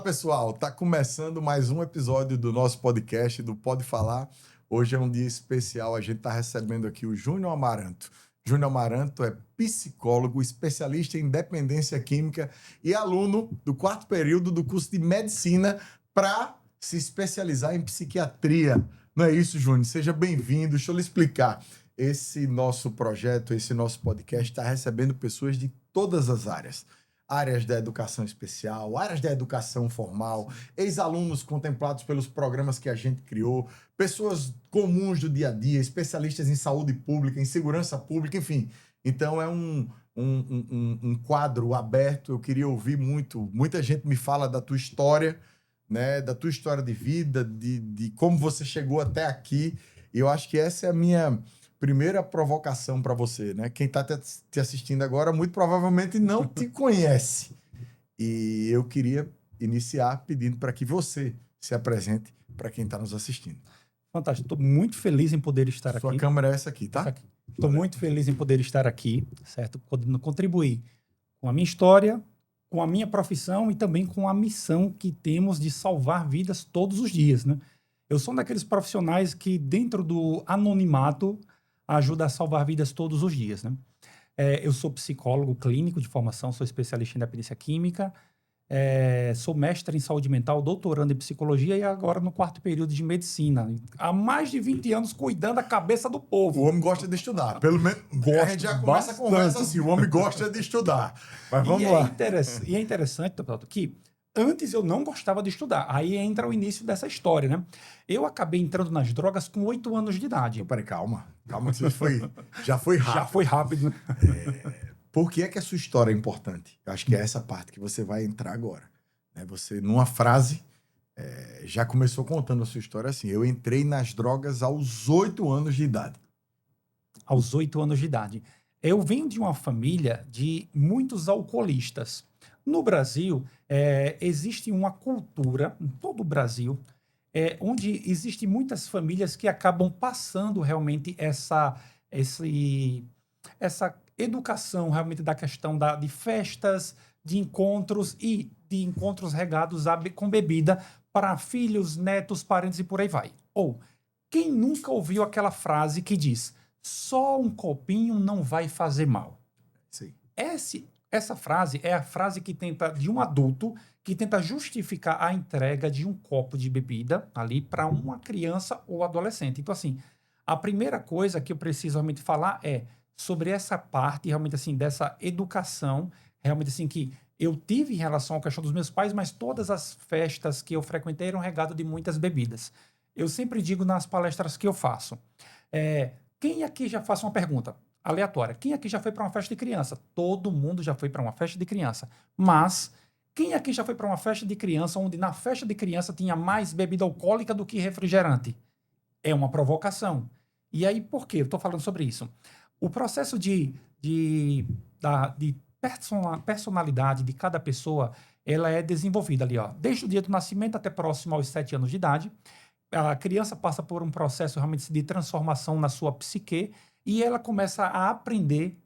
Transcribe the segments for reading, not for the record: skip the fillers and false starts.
pessoal, tá começando mais um episódio do nosso podcast, do Pode Falar. Hoje é um dia especial, a gente está recebendo aqui o Júnior Amaranto. Júnior Amaranto é psicólogo, especialista em dependência química e aluno do 4º período do curso de medicina para se especializar em psiquiatria. Não é isso, Júnior? Seja bem-vindo. Deixa eu lhe explicar. Esse nosso projeto, esse nosso podcast está recebendo pessoas de todas as áreas. Áreas da educação especial, áreas da educação formal, ex-alunos contemplados pelos programas que a gente criou, pessoas comuns do dia a dia, especialistas em saúde pública, em segurança pública, enfim. Então é um quadro aberto. Eu queria ouvir muito. Muita gente me fala da tua história, né? Da tua história de vida, de como você chegou até aqui. E eu acho que essa é a minha primeira provocação para você, né? Quem está te assistindo agora muito provavelmente não te conhece. E eu queria iniciar pedindo para que você se apresente para quem está nos assistindo. Fantástico. Estou muito feliz em poder estar aqui. Sua câmera é essa aqui, tá? Estou muito feliz em poder estar aqui, certo? Podendo contribuir com a minha história, com a minha profissão e também com a missão que temos de salvar vidas todos os dias, né? Eu sou um daqueles profissionais que, dentro do anonimato, ajuda a salvar vidas todos os dias, né? Eu sou psicólogo clínico de formação, sou especialista em dependência química, sou mestre em saúde mental, doutorando em psicologia e agora no 4º período de medicina. Há mais de 20 anos cuidando da cabeça do povo. O homem gosta de estudar. Pelo menos a gente já começa a conversa assim. O homem gosta de estudar. Mas vamos lá. E é interessante, deputado, que antes eu não gostava de estudar. Aí entra o início dessa história, né? Eu acabei entrando nas drogas com 8 anos de idade. Peraí, calma. Calma que já foi rápido. Já foi rápido, né? Por que é que a sua história é importante? Eu acho que é essa parte que você vai entrar agora. Né? Você, numa frase, já começou contando a sua história assim. Eu entrei nas drogas aos 8 anos de idade. Aos 8 anos de idade. Eu venho de uma família de muitos alcoolistas. No Brasil, existe uma cultura, em todo o Brasil, onde existem muitas famílias que acabam passando realmente essa educação realmente da questão de festas, de encontros e de encontros regados com bebida para filhos, netos, parentes e por aí vai. Ou, quem nunca ouviu aquela frase que diz, só um copinho não vai fazer mal? Sim. Essa frase é a frase de um adulto que tenta justificar a entrega de um copo de bebida ali para uma criança ou adolescente. Então, assim, a primeira coisa que eu preciso realmente falar é sobre essa parte, realmente, assim, dessa educação, realmente, assim, que eu tive em relação à questão dos meus pais, mas todas as festas que eu frequentei eram regadas de muitas bebidas. Eu sempre digo nas palestras que eu faço, quem aqui já faz uma pergunta aleatória? Quem aqui já foi para uma festa de criança? Todo mundo já foi para uma festa de criança. Mas quem aqui já foi para uma festa de criança onde na festa de criança tinha mais bebida alcoólica do que refrigerante? É uma provocação. E aí, por que eu estou falando sobre isso? O processo de personalidade de cada pessoa, ela é desenvolvida ali, ó, desde o dia do nascimento até próximo aos 7 anos de idade. A criança passa por um processo realmente de transformação na sua psique e ela começa a aprender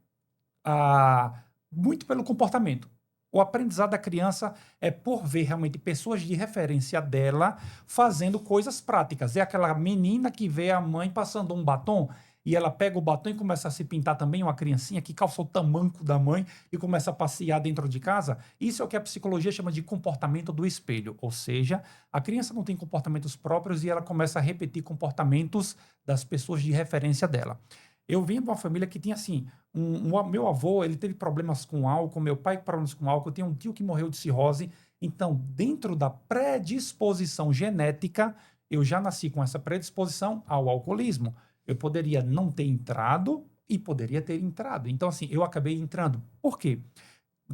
muito pelo comportamento. O aprendizado da criança é por ver realmente pessoas de referência dela fazendo coisas práticas. É aquela menina que vê a mãe passando um batom e ela pega o batom e começa a se pintar também, uma criancinha que calça o tamanco da mãe e começa a passear dentro de casa. Isso é o que a psicologia chama de comportamento do espelho. Ou seja, a criança não tem comportamentos próprios e ela começa a repetir comportamentos das pessoas de referência dela. Eu vim de uma família que tinha assim, meu avô, ele teve problemas com álcool, meu pai problemas com álcool, eu tenho um tio que morreu de cirrose. Então, dentro da predisposição genética, eu já nasci com essa predisposição ao alcoolismo. Eu poderia não ter entrado e poderia ter entrado. Então, assim, eu acabei entrando. Por quê?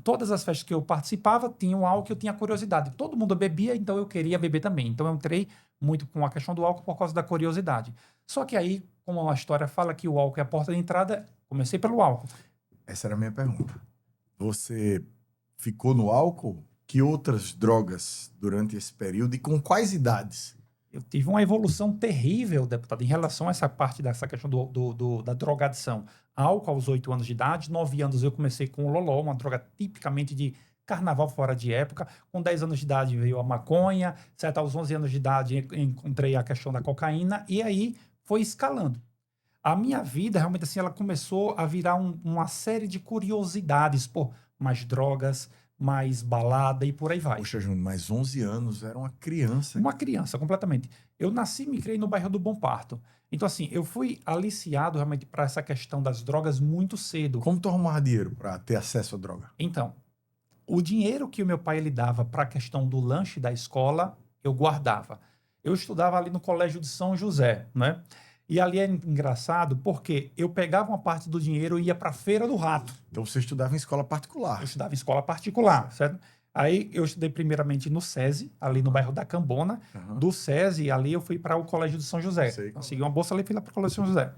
Todas as festas que eu participava tinham álcool que eu tinha curiosidade. Todo mundo bebia, então eu queria beber também. Então eu entrei muito com a questão do álcool por causa da curiosidade. Só que aí, como a história fala que o álcool é a porta de entrada, comecei pelo álcool. Essa era a minha pergunta. Você ficou no álcool? Que outras drogas durante esse período e com quais idades? Eu tive uma evolução terrível, deputado, em relação a essa parte dessa questão da drogadição. Álcool aos 8 anos de idade, 9 anos eu comecei com o loló, uma droga tipicamente de carnaval fora de época. Com 10 anos de idade veio a maconha, certo? Aos 11 anos de idade encontrei a questão da cocaína e aí foi escalando. A minha vida, realmente, assim, ela começou a virar uma série de curiosidades, pô, mais drogas, mais balada e por aí vai. Poxa, Júnior, mais 11 anos, era uma criança. Uma criança, completamente. Eu nasci e me criei no bairro do Bom Parto. Então, assim, eu fui aliciado realmente para essa questão das drogas muito cedo. Como tu arrumava dinheiro para ter acesso à droga? Então, o dinheiro que o meu pai ele dava para a questão do lanche da escola, eu guardava. Eu estudava ali no Colégio de São José, né? E ali é engraçado porque eu pegava uma parte do dinheiro e ia para a Feira do Rato. Então você estudava em escola particular. Eu estudava em escola particular, certo? Aí eu estudei primeiramente no SESI, ali no bairro da Cambona. Aham. Do SESI, ali eu fui para o Colégio de São José. Sei. Consegui uma bolsa ali e fui lá para o Colégio de São José.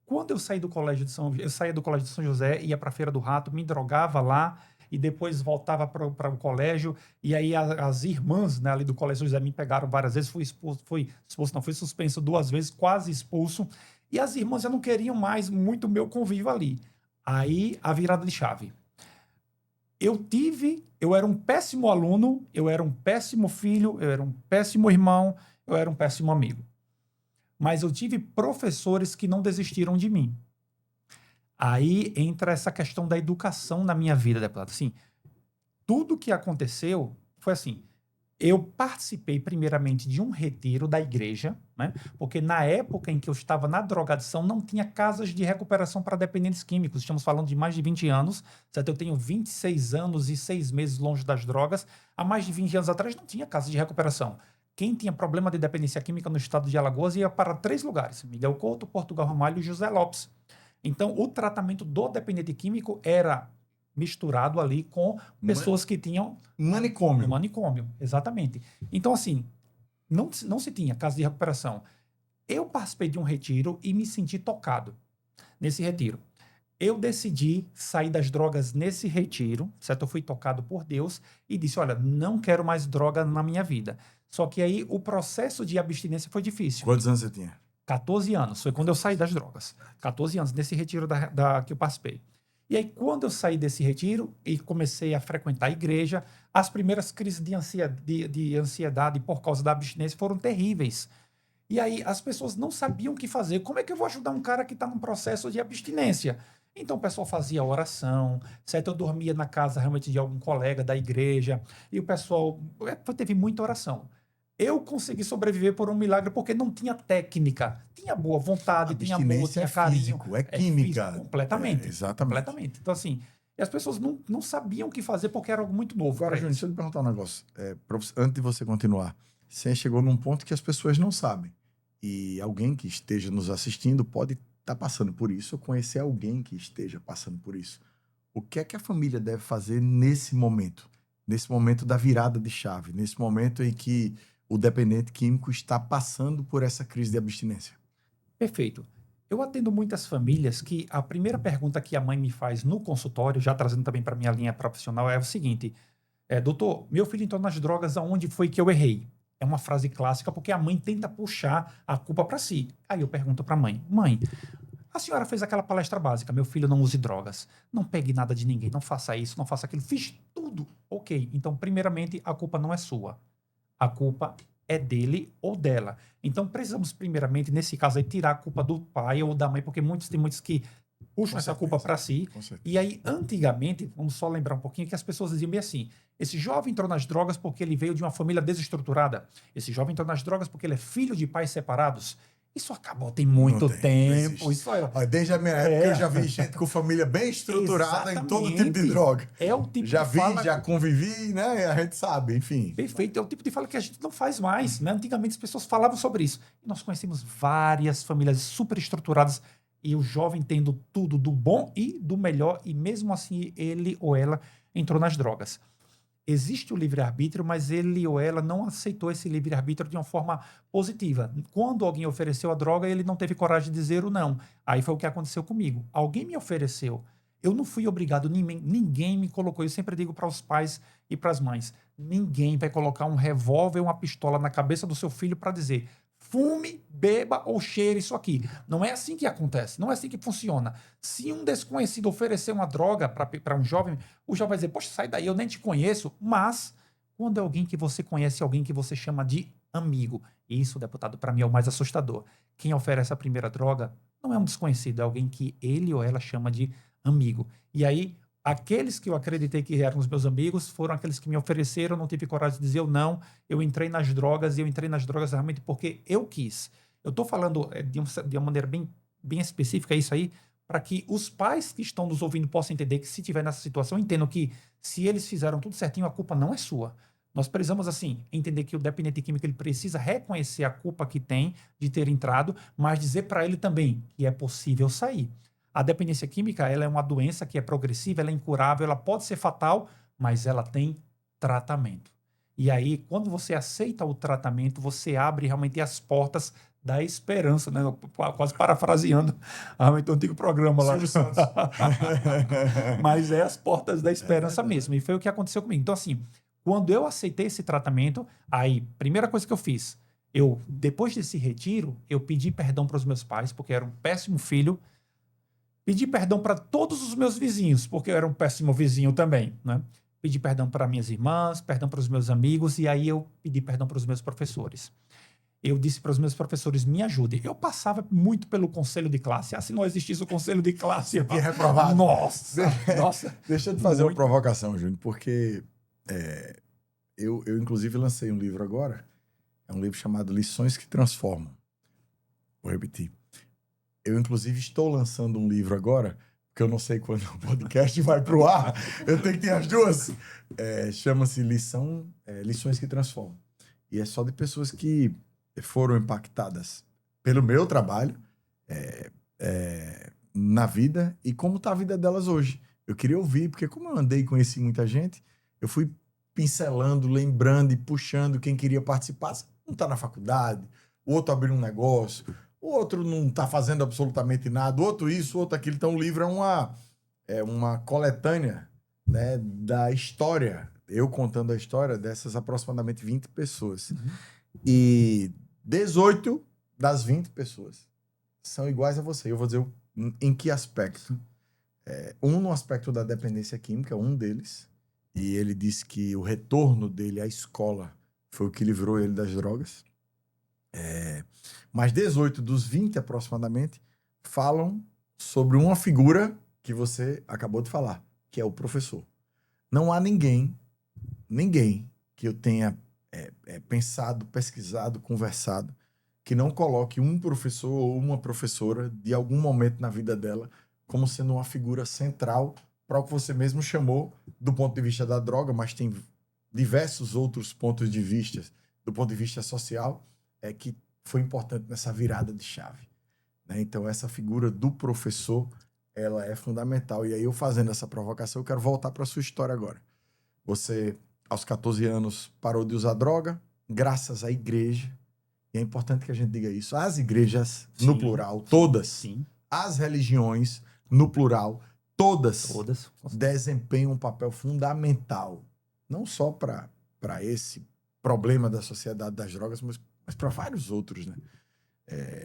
Quando eu saí do Colégio de São, eu saía do Colégio de São José, ia para a Feira do Rato, me drogava lá e depois voltava para o colégio. E aí as irmãs, né, ali do Colégio de São José me pegaram várias vezes, fui suspenso 2 vezes, quase expulso. E as irmãs já não queriam mais muito meu convívio ali. Aí a virada de chave. Eu era um péssimo aluno, eu era um péssimo filho, eu era um péssimo irmão, eu era um péssimo amigo. Mas eu tive professores que não desistiram de mim. Aí entra essa questão da educação na minha vida, deputado. Assim, tudo que aconteceu foi assim. Eu participei primeiramente de um retiro da igreja, né? Porque na época em que eu estava na drogadição não tinha casas de recuperação para dependentes químicos. Estamos falando de mais de 20 anos, certo? Eu tenho 26 anos e 6 meses longe das drogas. Há mais de 20 anos atrás não tinha casa de recuperação. Quem tinha problema de dependência química no estado de Alagoas ia para 3 lugares: Miguel Couto, Portugal Ramalho e José Lopes. Então, o tratamento do dependente químico era misturado ali com pessoas que tinham Manicômio. no manicômio, exatamente. Então, assim, não se tinha casa de recuperação. Eu participei de um retiro e me senti tocado nesse retiro. Eu decidi sair das drogas nesse retiro, certo? Eu fui tocado por Deus e disse, olha, não quero mais droga na minha vida. Só que aí o processo de abstinência foi difícil. Quantos anos você tinha? 14 anos, foi quando eu saí das drogas. 14 anos, nesse retiro que eu participei. E aí, quando eu saí desse retiro e comecei a frequentar a igreja, as primeiras crises de ansiedade por causa da abstinência foram terríveis. E aí, as pessoas não sabiam o que fazer. Como é que eu vou ajudar um cara que está num processo de abstinência? Então, o pessoal fazia oração, certo? Eu dormia na casa realmente de algum colega da igreja, e o pessoal teve muita oração. Eu consegui sobreviver por um milagre porque não tinha técnica. Tinha boa vontade, tinha amor, Abstinência tinha é carinho. físico, é química. Físico, completamente. Exatamente. Completamente. Então, assim, e as pessoas não sabiam o que fazer porque era algo muito novo. Agora, pra Júnior, eles. deixa eu te perguntar um negócio. Antes de você continuar, você chegou num ponto que as pessoas não sabem. E alguém que esteja nos assistindo pode estar passando por isso, ou conhecer alguém que esteja passando por isso. O que é que a família deve fazer nesse momento? Nesse momento da virada de chave, nesse momento em que o dependente químico está passando por essa crise de abstinência? Perfeito. Eu atendo muitas famílias que a primeira pergunta que a mãe me faz no consultório, já trazendo também para minha linha profissional, é o seguinte: doutor, meu filho entrou nas drogas, aonde foi que eu errei? É uma frase clássica porque a mãe tenta puxar a culpa para si. Aí eu pergunto para a mãe: mãe, a senhora fez aquela palestra básica, meu filho não use drogas, não pegue nada de ninguém, não faça isso, não faça aquilo, fiz tudo. Ok, então primeiramente a culpa não é sua. A culpa é dele ou dela. Então, precisamos, primeiramente, nesse caso aí, tirar a culpa do pai ou da mãe, porque tem muitos que puxam essa culpa para si. Com certeza. E aí, antigamente, vamos só lembrar um pouquinho que as pessoas diziam bem assim: esse jovem entrou nas drogas porque ele veio de uma família desestruturada. Esse jovem entrou nas drogas porque ele é filho de pais separados. Isso acabou tem muito Não tempo. existe. Isso é, Desde a minha época eu já vi gente com família bem estruturada em todo tipo de Exatamente. droga. É o tipo Já de vi, fala... já convivi, né? A gente sabe, enfim. Perfeito, é o tipo de fala que a gente não faz mais, né? Antigamente as pessoas falavam sobre isso. E nós conhecemos várias famílias super estruturadas e o jovem tendo tudo do bom e do melhor e mesmo assim ele ou ela entrou nas drogas. Existe o livre-arbítrio, mas ele ou ela não aceitou esse livre-arbítrio de uma forma positiva. Quando alguém ofereceu a droga, ele não teve coragem de dizer o não. Aí foi o que aconteceu comigo. Alguém me ofereceu. Eu não fui obrigado, ninguém me colocou. Eu sempre digo para os pais e para as mães: ninguém vai colocar um revólver ou uma pistola na cabeça do seu filho para dizer fume, beba ou cheire isso aqui. Não é assim que acontece, não é assim que funciona. Se um desconhecido oferecer uma droga para um jovem, o jovem vai dizer, poxa, sai daí, eu nem te conheço. Mas, quando é alguém que você conhece, alguém que você chama de amigo, e isso, deputado, para mim é o mais assustador. Quem oferece a primeira droga não é um desconhecido, é alguém que ele ou ela chama de amigo. E aí, aqueles que eu acreditei que eram os meus amigos foram aqueles que me ofereceram, não tive coragem de dizer eu não. Eu entrei nas drogas e eu entrei nas drogas realmente porque eu quis. Eu estou falando de uma maneira bem específica isso aí, para que os pais que estão nos ouvindo possam entender que se tiver nessa situação, entendam que se eles fizeram tudo certinho, a culpa não é sua. Nós precisamos, assim, entender que o dependente químico ele precisa reconhecer a culpa que tem de ter entrado, mas dizer para ele também que é possível sair. A dependência química ela é uma doença que é progressiva, ela é incurável, ela pode ser fatal, mas ela tem tratamento. E aí, quando você aceita o tratamento, você abre realmente as portas da esperança, né? Quase parafraseando realmente o antigo programa lá. Silvio Santos. Mas é as portas da esperança mesmo. E foi o que aconteceu comigo. Então, assim, quando eu aceitei esse tratamento, aí, primeira coisa que eu fiz, depois desse retiro, eu pedi perdão para os meus pais, porque eu era um péssimo filho. Pedi perdão para todos os meus vizinhos, porque eu era um péssimo vizinho também, né? Pedi perdão para minhas irmãs, perdão para os meus amigos, e aí eu pedi perdão para os meus professores. Eu disse para os meus professores, me ajudem. Eu passava muito pelo conselho de classe. Se não existisse o conselho de classe... Que reprovado. Nossa, nossa. Deixa eu te fazer uma provocação, Júnior, porque eu, inclusive, lancei um livro agora. É um livro chamado Lições que Transformam. Vou repetir. Eu, inclusive, estou lançando um livro agora, porque eu não sei quando o podcast vai para o ar. Eu tenho que ter as duas. Chama-se Lições que Transformam. E é só de pessoas que foram impactadas pelo meu trabalho na vida e como está a vida delas hoje. Eu queria ouvir, porque como eu andei e conheci muita gente, eu fui pincelando, lembrando e puxando quem queria participar. Um está na faculdade, o outro abriu um negócio, o outro não está fazendo absolutamente nada, o outro isso, o outro aquilo. Então o livro é uma coletânea, né, da história, eu contando a história dessas aproximadamente 20 pessoas. Uhum. E 18 das 20 pessoas são iguais a você. Eu vou dizer em que aspecto. No aspecto da dependência química, um deles, e ele disse que o retorno dele à escola foi o que livrou ele das drogas. Mas 18 dos 20 aproximadamente falam sobre uma figura que você acabou de falar, que é o professor. Não há ninguém que eu tenha pensado, pesquisado, conversado, que não coloque um professor ou uma professora de algum momento na vida dela como sendo uma figura central para o que você mesmo chamou do ponto de vista da droga, mas tem diversos outros pontos de vista, do ponto de vista social, que foi importante nessa virada de chave, né? Então, essa figura do professor, ela é fundamental. E aí, eu fazendo essa provocação, eu quero voltar para a sua história agora. Você, aos 14 anos, parou de usar droga, graças à igreja. E é importante que a gente diga isso. As igrejas, no plural, todas. Sim. As religiões, no plural, todas desempenham um papel fundamental. Não só para esse problema da sociedade das drogas, mas para vários outros, né?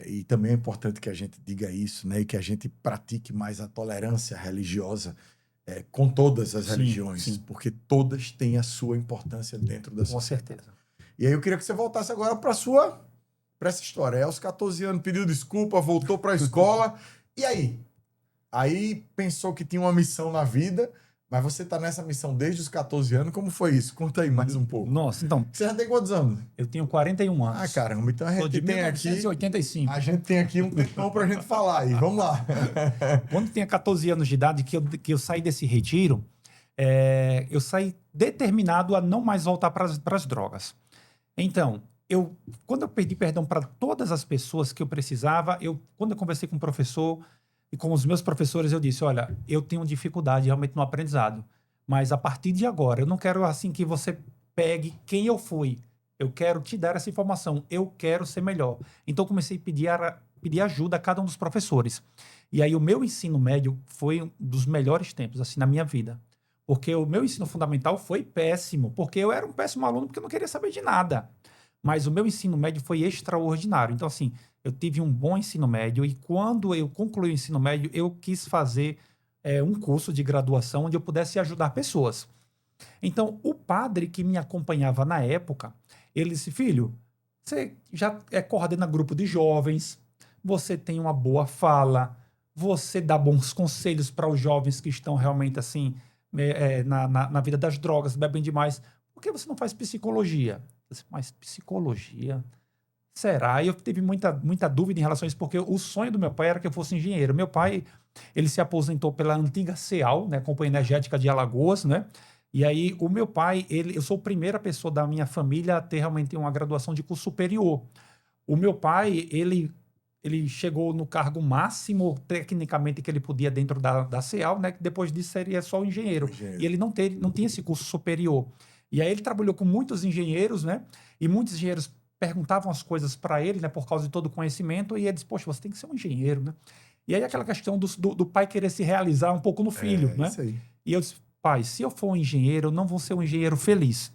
E também é importante que a gente diga isso, né? E que a gente pratique mais a tolerância religiosa com todas as religiões, sim. Porque todas têm a sua importância dentro da sociedade. Com certeza. E aí eu queria que você voltasse agora para essa história. Aos 14 anos pediu desculpa, voltou para a escola. E aí? Aí pensou que tinha uma missão na vida, mas você está nessa missão desde os 14 anos. Como foi isso? Conta aí mais um pouco. Nossa, então... Você já tem quantos anos? Eu tenho 41 anos. Ah, caramba. Então a gente tem 1985. A gente tem aqui um tempão pra gente falar aí. Vamos lá. Quando eu tinha 14 anos de idade, que eu saí desse retiro, eu saí determinado a não mais voltar para as drogas. Então, quando eu pedi perdão para todas as pessoas que eu precisava, quando eu conversei com o professor e com os meus professores, eu disse, olha, eu tenho dificuldade realmente no aprendizado, mas a partir de agora, eu não quero assim que você pegue quem eu fui. Eu quero te dar essa informação. Eu quero ser melhor. Então, eu comecei a pedir ajuda a cada um dos professores. E aí, o meu ensino médio foi um dos melhores tempos, assim, na minha vida. Porque o meu ensino fundamental foi péssimo. Porque eu era um péssimo aluno, porque eu não queria saber de nada. Mas o meu ensino médio foi extraordinário. Então, assim, eu tive um bom ensino médio e quando eu concluí o ensino médio, eu quis fazer um curso de graduação onde eu pudesse ajudar pessoas. Então, o padre que me acompanhava na época, ele disse, filho, você já coordena grupo de jovens, você tem uma boa fala, você dá bons conselhos para os jovens que estão realmente assim na vida das drogas, bebem demais. Por que você não faz psicologia? Eu disse, mas psicologia? Será? E eu tive muita dúvida em relação a isso, porque o sonho do meu pai era que eu fosse engenheiro. Meu pai, ele se aposentou pela antiga CEAL, né, Companhia Energética de Alagoas, né? E aí, o meu pai, eu sou a primeira pessoa da minha família a ter realmente uma graduação de curso superior. O meu pai, ele chegou no cargo máximo, tecnicamente, que ele podia dentro da CEAL, né? Que depois disso seria só o engenheiro. E ele não tinha esse curso superior. E aí ele trabalhou com muitos engenheiros, né? E muitos engenheiros perguntavam as coisas para ele, né? Por causa de todo o conhecimento. E ele disse, poxa, você tem que ser um engenheiro, né? E aí aquela questão do pai querer se realizar um pouco no filho, né? Isso aí. E eu disse, pai, se eu for um engenheiro, eu não vou ser um engenheiro feliz.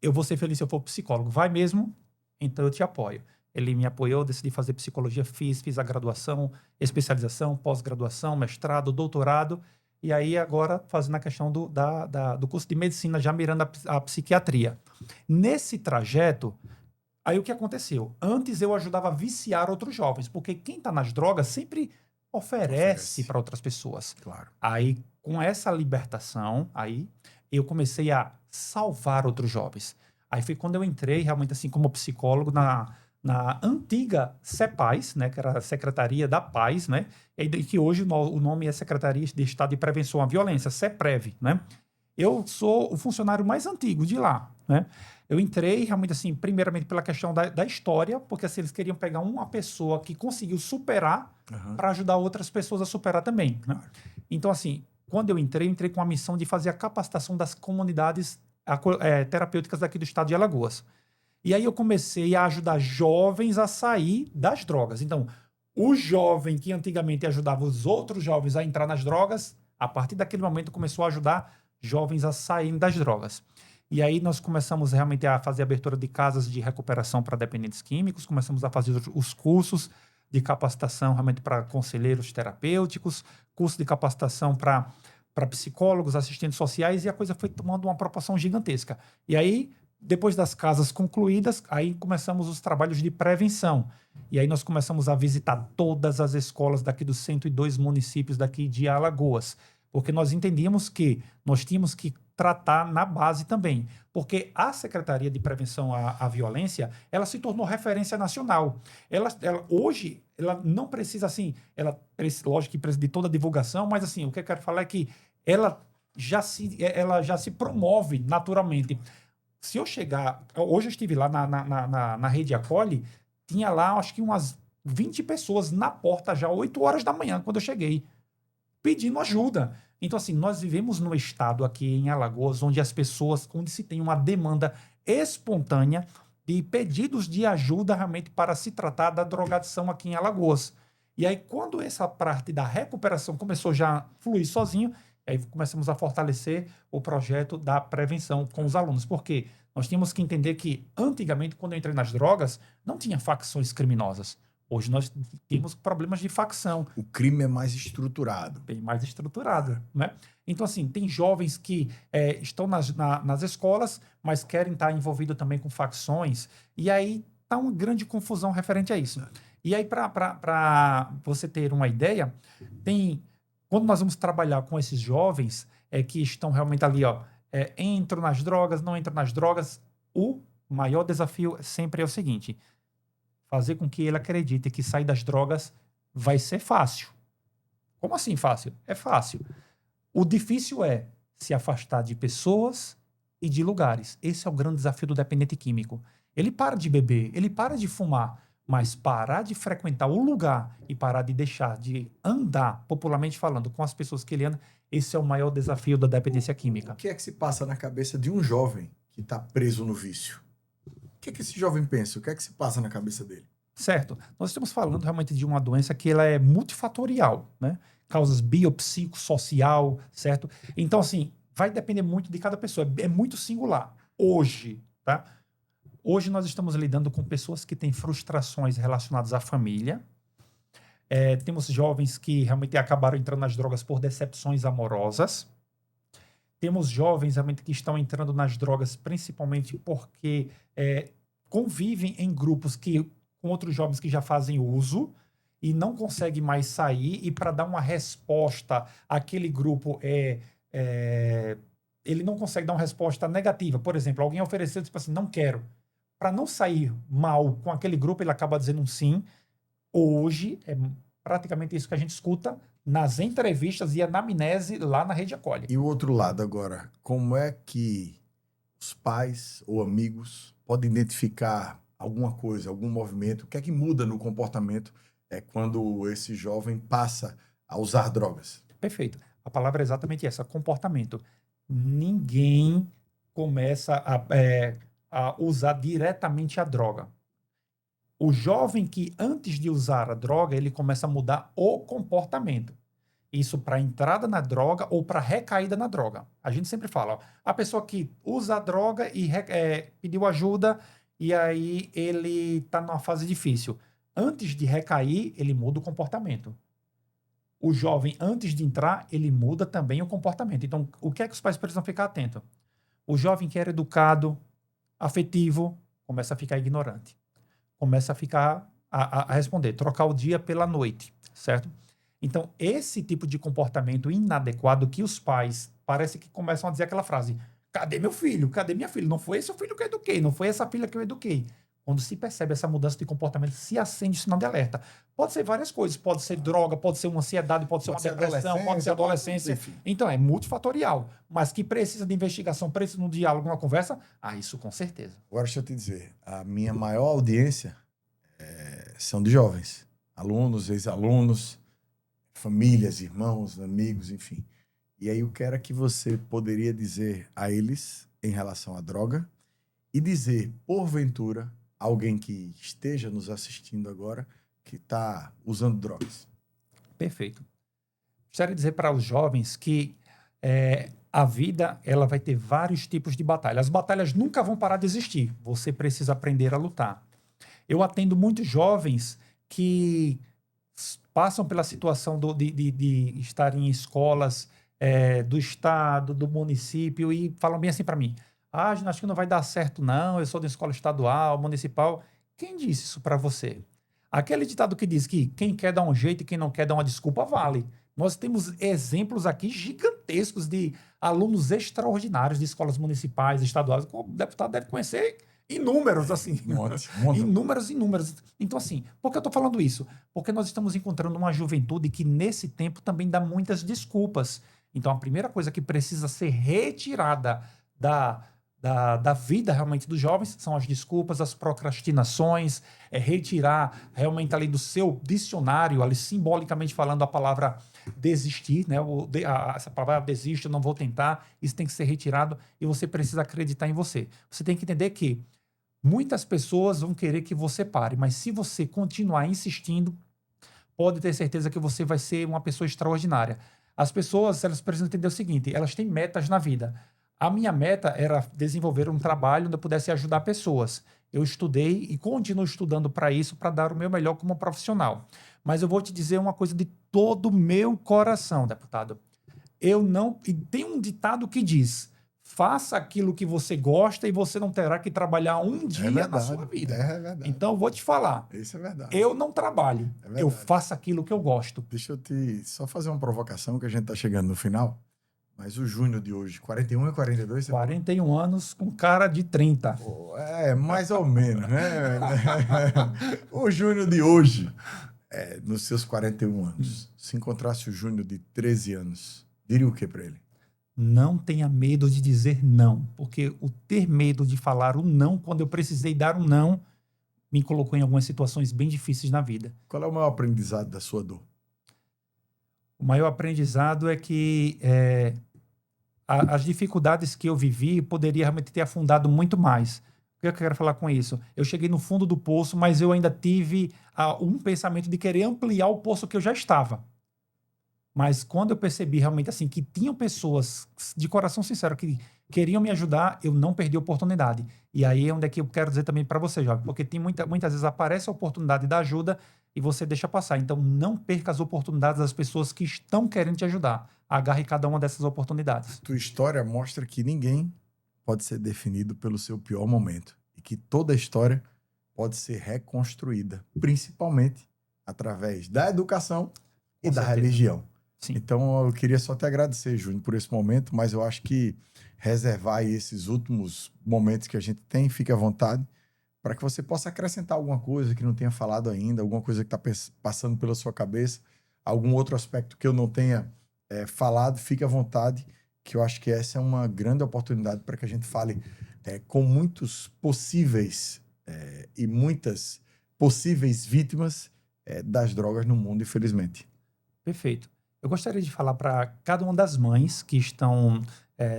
Eu vou ser feliz se eu for psicólogo. Vai mesmo? Então eu te apoio. Ele me apoiou, decidi fazer psicologia, fiz a graduação, especialização, pós-graduação, mestrado, doutorado, e aí agora fazendo a questão do curso de medicina, já mirando a psiquiatria. Nesse trajeto, aí o que aconteceu? Antes eu ajudava a viciar outros jovens, porque quem está nas drogas sempre oferece para outras pessoas. Claro. Aí, com essa libertação, aí eu comecei a salvar outros jovens. Aí foi quando eu entrei realmente assim como psicólogo na antiga CEPAZ, né, que era a Secretaria da Paz, né, e que hoje o nome é Secretaria de Estado de Prevenção à Violência, CEPREV, né. Eu sou o funcionário mais antigo de lá, né. Eu entrei realmente assim, primeiramente pela questão da história, porque assim, eles queriam pegar uma pessoa que conseguiu superar para ajudar outras pessoas a superar também, né. Então assim, quando eu entrei com a missão de fazer a capacitação das comunidades terapêuticas daqui do estado de Alagoas. E aí eu comecei a ajudar jovens a sair das drogas. Então, o jovem que antigamente ajudava os outros jovens a entrar nas drogas, a partir daquele momento começou a ajudar jovens a saírem das drogas. E aí nós começamos realmente a fazer a abertura de casas de recuperação para dependentes químicos, começamos a fazer os cursos de capacitação realmente para conselheiros terapêuticos, curso de capacitação para psicólogos, assistentes sociais, e a coisa foi tomando uma proporção gigantesca. E aí, depois das casas concluídas, aí começamos os trabalhos de prevenção. E aí nós começamos a visitar todas as escolas daqui dos 102 municípios daqui de Alagoas, porque nós entendíamos que nós tínhamos que tratar na base também, porque a Secretaria de Prevenção à Violência, ela se tornou referência nacional. Hoje, ela não precisa, assim, lógico que precisa de toda a divulgação, mas assim, o que eu quero falar é que ela já se promove naturalmente. Se eu chegar... Hoje eu estive lá na Rede Acolhe, tinha lá, acho que umas 20 pessoas na porta já, 8 horas da manhã, quando eu cheguei, pedindo ajuda. Então, assim, nós vivemos no estado aqui em Alagoas, onde onde se tem uma demanda espontânea de pedidos de ajuda realmente para se tratar da drogadição aqui em Alagoas. E aí, quando essa parte da recuperação começou já a fluir sozinho, aí começamos a fortalecer o projeto da prevenção com os alunos. Porque nós tínhamos que entender que, antigamente, quando eu entrei nas drogas, não tinha facções criminosas. Hoje nós temos problemas de facção. O crime é mais estruturado. Bem mais estruturado, né? Então, assim, tem jovens que estão nas escolas, mas querem estar envolvidos também com facções. E aí tá uma grande confusão referente a isso. E aí, para você ter uma ideia, quando nós vamos trabalhar com esses jovens que estão realmente ali, entram nas drogas, não entram nas drogas, o maior desafio sempre é o seguinte: fazer com que ele acredite que sair das drogas vai ser fácil. Como assim fácil? É fácil. O difícil é se afastar de pessoas e de lugares. Esse é o grande desafio do dependente químico. Ele para de beber, ele para de fumar, mas parar de frequentar o lugar e parar de deixar de andar, popularmente falando, com as pessoas que ele anda, esse é o maior desafio da dependência química. O que é que se passa na cabeça de um jovem que está preso no vício? O que é que esse jovem pensa? O que é que se passa na cabeça dele? Certo. Nós estamos falando realmente de uma doença que ela é multifatorial, né? Causas biopsicossocial, certo? Então, assim, vai depender muito de cada pessoa. É muito singular. Hoje, tá? Hoje nós estamos lidando com pessoas que têm frustrações relacionadas à família. Temos jovens que realmente acabaram entrando nas drogas por decepções amorosas. Temos jovens realmente que estão entrando nas drogas principalmente porque convivem em grupos com outros jovens que já fazem uso e não conseguem mais sair. E para dar uma resposta àquele grupo, ele não consegue dar uma resposta negativa. Por exemplo, alguém ofereceu, tipo assim, não quero. Para não sair mal com aquele grupo, ele acaba dizendo um sim. Hoje, é praticamente isso que a gente escuta nas entrevistas e anamnese lá na Rede Acolhe. E o outro lado agora, como é que os pais ou amigos podem identificar alguma coisa, algum movimento? O que é que muda no comportamento quando esse jovem passa a usar drogas? Perfeito. A palavra é exatamente essa, comportamento. Ninguém começa a usar diretamente a droga. O jovem que, antes de usar a droga, ele começa a mudar o comportamento. Isso para entrada na droga ou para recaída na droga. A gente sempre fala, ó, a pessoa que usa a droga e pediu ajuda e aí ele está numa fase difícil. Antes de recair, ele muda o comportamento. O jovem, antes de entrar, ele muda também o comportamento. Então, o que é que os pais precisam ficar atentos? O jovem que era educado, afetivo, começa a ficar ignorante. Começa a ficar a responder, trocar o dia pela noite, certo? Então, esse tipo de comportamento inadequado que os pais parece que começam a dizer aquela frase, cadê meu filho? Cadê minha filha? Não foi esse o filho que eu eduquei, não foi essa filha que eu eduquei. Quando se percebe essa mudança de comportamento, se acende o sinal de alerta. Pode ser várias coisas, pode ser droga, pode ser uma ansiedade, pode ser uma depressão, pode ser adolescência. Então, é multifatorial, mas que precisa de investigação, precisa de um diálogo, uma conversa, isso com certeza. Agora, deixa eu te dizer, a minha maior audiência são de jovens, alunos, ex-alunos, famílias, irmãos, amigos, enfim. E aí o que era que você poderia dizer a eles em relação à droga e dizer, porventura, alguém que esteja nos assistindo agora que está usando drogas? Perfeito. Gostaria de dizer para os jovens que a vida ela vai ter vários tipos de batalha. As batalhas nunca vão parar de existir. Você precisa aprender a lutar. Eu atendo muitos jovens que passam pela situação de estar em escolas do estado, do município e falam bem assim para mim, acho que não vai dar certo não, eu sou da escola estadual, municipal. Quem disse isso para você? Aquele ditado que diz que quem quer dar um jeito e quem não quer dar uma desculpa vale. Nós temos exemplos aqui gigantescos de alunos extraordinários de escolas municipais, estaduais, que o deputado deve conhecer inúmeros, assim. Inúmeros. Então, assim, por que eu estou falando isso? Porque nós estamos encontrando uma juventude que, nesse tempo, também dá muitas desculpas. Então, a primeira coisa que precisa ser retirada da vida realmente dos jovens são as desculpas, as procrastinações, retirar realmente ali do seu dicionário, ali simbolicamente falando a palavra desistir, né? Essa palavra desiste, eu não vou tentar, isso tem que ser retirado e você precisa acreditar em você. Você tem que entender que muitas pessoas vão querer que você pare, mas se você continuar insistindo, pode ter certeza que você vai ser uma pessoa extraordinária. As pessoas, elas precisam entender o seguinte, elas têm metas na vida. A minha meta era desenvolver um trabalho onde eu pudesse ajudar pessoas. Eu estudei e continuo estudando para isso, para dar o meu melhor como profissional. Mas eu vou te dizer uma coisa de todo o meu coração, deputado. E tem um ditado que diz, faça aquilo que você gosta e você não terá que trabalhar um dia na sua vida. É verdade. Então, eu vou te falar. Isso é verdade. Eu não trabalho. Eu faço aquilo que eu gosto. Deixa eu só fazer uma provocação, que a gente está chegando no final. Mas o Júnior de hoje, 41 e 42? 41 anos com cara de 30. Mais ou menos, né? O Júnior de hoje, nos seus 41 anos, se encontrasse o Júnior de 13 anos, diria o que para ele? Não tenha medo de dizer não, porque o ter medo de falar o não, quando eu precisei dar um não, me colocou em algumas situações bem difíceis na vida. Qual é o maior aprendizado da sua dor? O maior aprendizado é que as dificuldades que eu vivi poderia realmente ter afundado muito mais. O que eu quero falar com isso? Eu cheguei no fundo do poço, mas eu ainda tive um pensamento de querer ampliar o poço que eu já estava. Mas quando eu percebi realmente assim que tinham pessoas de coração sincero que queriam me ajudar, eu não perdi a oportunidade. E aí é onde é que eu quero dizer também para você, jovem, porque tem muitas vezes aparece a oportunidade da ajuda e você deixa passar. Então, não perca as oportunidades das pessoas que estão querendo te ajudar. Agarre cada uma dessas oportunidades. Tua história mostra que ninguém pode ser definido pelo seu pior momento e que toda história pode ser reconstruída, principalmente através da educação e Com da certeza. religião. Sim. Então, eu queria só te agradecer, Júnior, por esse momento, mas eu acho que reservar aí esses últimos momentos que a gente tem, fique à vontade, para que você possa acrescentar alguma coisa que não tenha falado ainda, alguma coisa que está passando pela sua cabeça, algum outro aspecto que eu não tenha falado, fique à vontade, que eu acho que essa é uma grande oportunidade para que a gente fale com muitos possíveis e muitas possíveis vítimas das drogas no mundo, infelizmente. Perfeito. Eu gostaria de falar para cada uma das mães que estão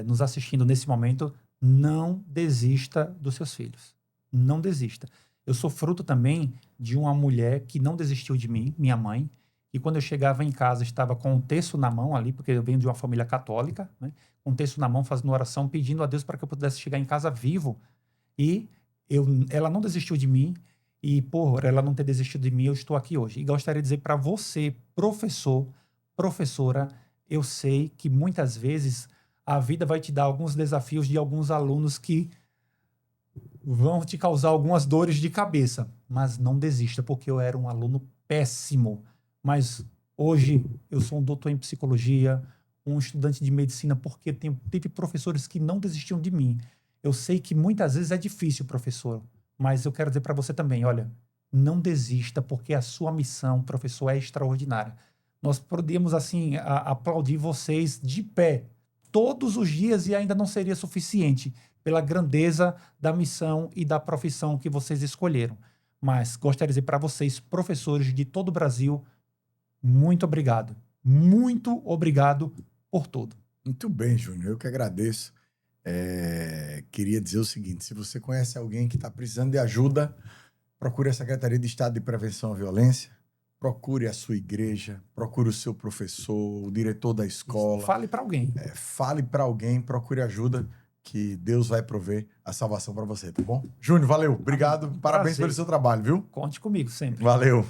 nos assistindo nesse momento, não desista dos seus filhos. Não desista. Eu sou fruto também de uma mulher que não desistiu de mim, minha mãe, e quando eu chegava em casa estava com um terço na mão ali, porque eu venho de uma família católica, né? Com um terço na mão, fazendo oração, pedindo a Deus para que eu pudesse chegar em casa vivo. E ela não desistiu de mim, e por ela não ter desistido de mim, eu estou aqui hoje. E gostaria de dizer para você, professor, professora, eu sei que muitas vezes a vida vai te dar alguns desafios de alguns alunos que vão te causar algumas dores de cabeça, mas não desista, porque eu era um aluno péssimo. Mas hoje eu sou um doutor em psicologia, um estudante de medicina, porque teve professores que não desistiam de mim. Eu sei que muitas vezes é difícil, professor, mas eu quero dizer para você também, olha, não desista, porque a sua missão, professor, é extraordinária. Nós podíamos, assim, aplaudir vocês de pé todos os dias e ainda não seria suficiente pela grandeza da missão e da profissão que vocês escolheram. Mas gostaria de dizer para vocês, professores de todo o Brasil, muito obrigado. Muito obrigado por tudo. Muito bem, Júnior. Eu que agradeço. Queria dizer o seguinte: se você conhece alguém que está precisando de ajuda, procure a Secretaria de Estado de Prevenção à Violência, procure a sua igreja, procure o seu professor, o diretor da escola. Fale para alguém. Fale para alguém, procure ajuda, que Deus vai prover a salvação para você, tá bom? Júnior, valeu. Obrigado. Parabéns Prazer. pelo seu trabalho, viu? Conte comigo sempre. Valeu.